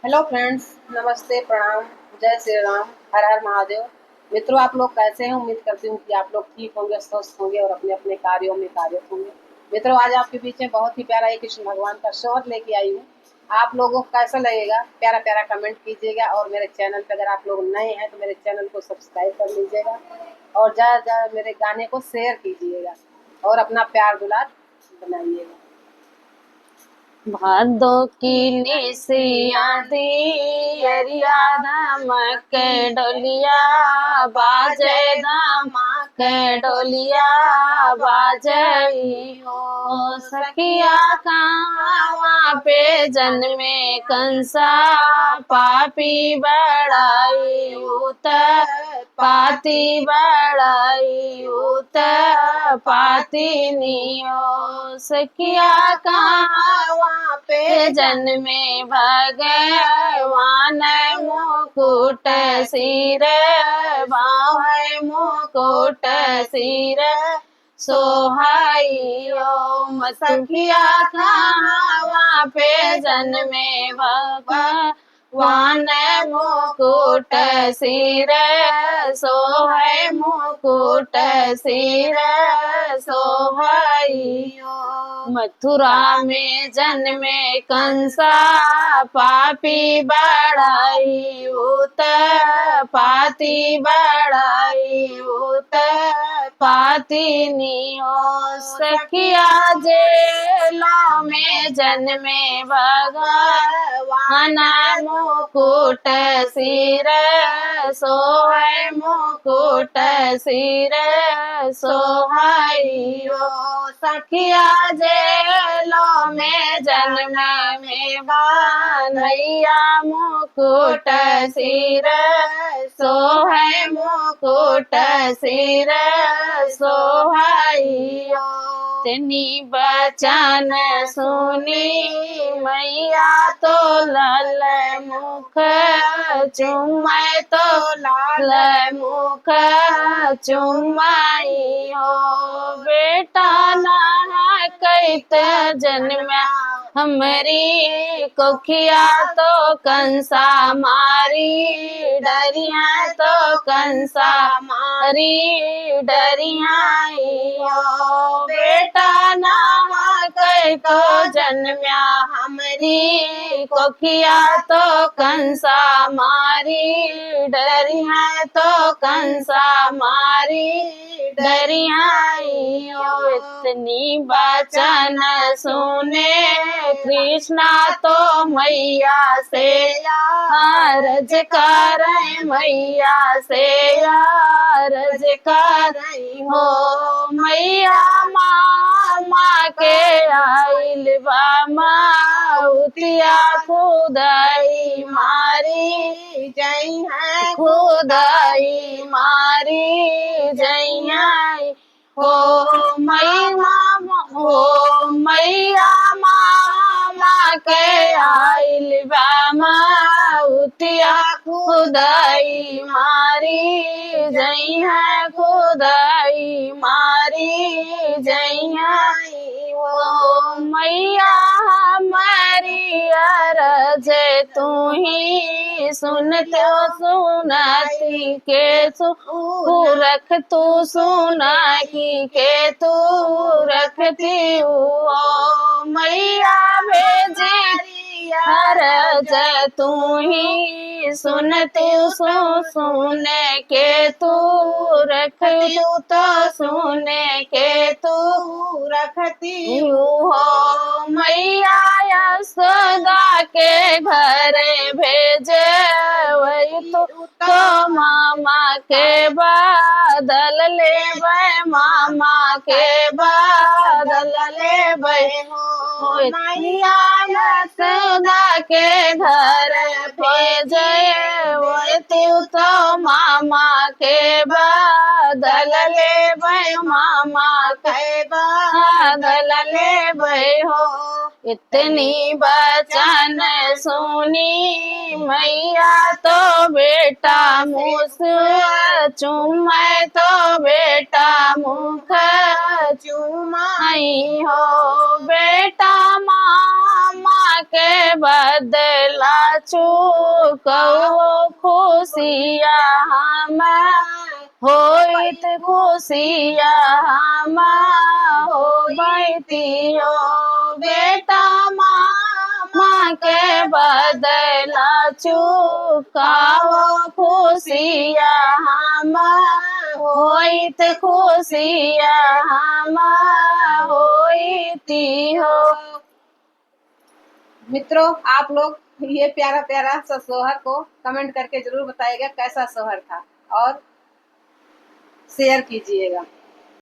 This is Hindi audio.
हेलो फ्रेंड्स, नमस्ते, प्रणाम, जय श्री राम, हर हर महादेव। मित्रों, आप लोग कैसे हैं? उम्मीद करती हूँ कि आप लोग ठीक होंगे, स्वस्थ होंगे और अपने अपने कार्यों में कार्यरत होंगे। मित्रों, आज आपके बीच में बहुत ही प्यारा एक कृष्ण भगवान का शोहर लेके आई हूँ। आप लोगों को कैसा लगेगा? प्यारा प्यारा कमेंट कीजिएगा और मेरे चैनल पर अगर आप लोग नए हैं तो मेरे चैनल को सब्सक्राइब कर लीजिएगा और ज़्यादा ज़्यादा मेरे गाने को शेयर कीजिएगा और अपना प्यार दुलार बनाइएगा। भादो की निसिया दियरिया धाम के डोलिया बाजे धाम के डोलिया बाजई हो सखिया कहाँ पे जन्मे कंसा पापी बड़ाई उत पाती बड़ाई उत पाती नियो सखिया कहाँ पे जन्मे भगवान मुकुट सिर बाहे मुकुट सिर सोहाइयो सखिया कहाँ पे जन्मे भगवान मुकुट सिर सोहै मुकुट सिर सोहाइयो मथुरा में जन्मे कंसा पापी बड़ाई उत पाती बड़ाई उत पाती नियो सखिया जेलों में जन्मे भगवान मुकुट सिर सोहै मुकुट सिर सोहाइयो सखिया जेलों में जन्मे में बानैया मुकुट सिर सोहै मुकुट सिर सोहाइयो तनी बचन सुनी मैया तो लाल मुख चुमै तो लाल मुख चुमाई हो बेटा ना कैत जन्मा हमारी कोखिया तो कंसा मारी डरिया तो कंसा मारी डरिया बेटा ना कह तो जन्म्या हमारी कोखिया तो कंसा मारी डरिया तो कंसा मारी डरिया इतनी बचन सुने कृष्णा तो मैया से अर्ज कर मैया से अर्ज कर हो मैया माँ के आइल बा माउतिया खुदाई मारी जई है खुदाई मारी जई है हो मैया मामा के आइल बा माउतिया खुदाई मारी जई है खुदाई मारी जई है ओ मैया हमारी अरज तू ही सुनते सुनाती के रख तू सुना की के तू रखती ओ मैया भेजी अरज तू ही सुनती सुने के तू रख तू तो सुने के तू रखती हो मैया यशोदा के घर भेजे वही तो मामा के बादल ले मामा के बादल ले मैया यशोदा के घर भेजे वही तो मामा के बादल ले मामा के बादल ले हो इतनी बचन सुनी मैया तो बेटा मुस चुमै तो बेटा मुख चुमाई हो बेटा मामा के बदला चुकहो खुशिया हम होइत खुशिया हम हो बैती हो बेटा माँ के बदला चुकाओ खुशिया हम होइत खुशिया हम होइती हो। मित्रों आप लोग ये प्यारा प्यारा सा सोहर को कमेंट करके जरूर बताइएगा कैसा सोहर था और शेयर कीजिएगा।